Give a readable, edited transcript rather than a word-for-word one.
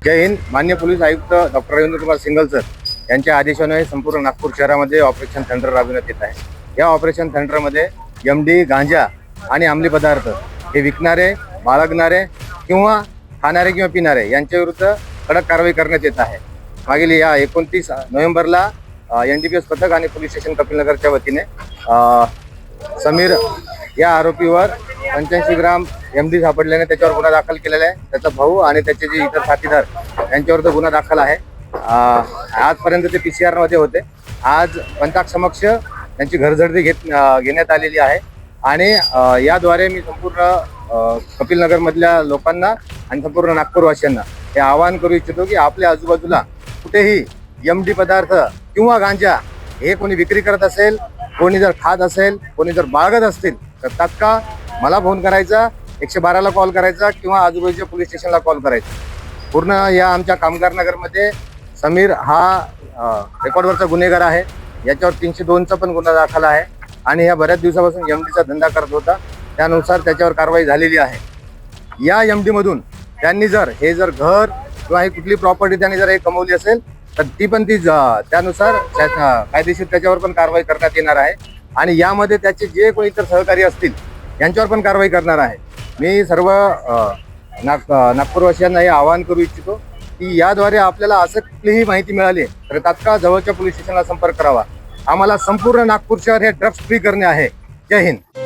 जय हिंद. मान्य पोलीस आयुक्त doctor Ravindra Kumar Singhal sir यांच्या आदेशाने संपूर्ण नागपूर शहरामध्ये ऑपरेशन थंडर राबविण्यात येत आहे. या ऑपरेशन थंडरमध्ये एमडी, गांजा आणि अंमली पदार्थ हे विकणारे, बाळगणारे किंवा खाणारे किंवा पिणारे यांच्या विरुद्ध कडक कारवाई करण्यात येत आहे. मागील या 29 नोव्हेंबरला NDPS पथक आणि पोलीस स्टेशन कपिलनगरच्या वतीने समीर या आरोपीवर 85 ग्राम एमडी सापडल्याने त्याच्यावर गुन्हा दाखल केलेला आहे. त्याचा भाऊ आणि त्याचे जे इतर साथीदार यांच्यावर गुन्हा दाखल आहे. आजपर्यंत ते PCR मध्ये होते. आज पंचाक समक्ष त्यांची घरझडती घेण्यात आलेली आहे आणि याद्वारे मी संपूर्ण कपिलनगर मधल्या लोकांना आणि संपूर्ण नागपूरवासियांना हे आवाहन करू इच्छितो की आपल्या आजूबाजूला कुठेही एमडी पदार्थ किंवा गांजा हे कोणी विक्री करत असेल, कोणी जर खात असेल, कोणी जर बाळगत असतील तर तात्काळ मला फोन करायचा, 112ला कॉल करायचा किंवा आजूबाजूच्या पोलीस स्टेशनला कॉल करायचा. पूर्ण या आमच्या कामगार नगरमध्ये समीर हा रेकॉर्डवरचा गुन्हेगार आहे. याच्यावर 302चा पण गुन्हा दाखल आहे आणि या बऱ्याच दिवसापासून एमडीचा धंदा करत होता. त्यानुसार त्याच्यावर कारवाई झालेली आहे. या एमडी मधून त्यांनी जर घर किंवा ही कुठली प्रॉपर्टी त्यांनी जर हे कमवली असेल तर ती त्यानुसार कायदेशीर त्याच्यावर पण कारवाई करण्यात येणार आहे आणि यामध्ये त्याचे जे कोणी इतर सहकारी असतील यांच्यावर पण कारवाई करणार आहे. मी सर्व नागपूरवासियांना हे आवाहन करू इच्छितो की याद्वारे आपल्याला असं कुठलीही माहिती मिळाली तर तात्काळ जवळच्या पोलीस स्टेशनला संपर्क करावा. आम्हाला संपूर्ण नागपूर शहर हे ड्रग्स फ्री करणे आहे. जय हिंद.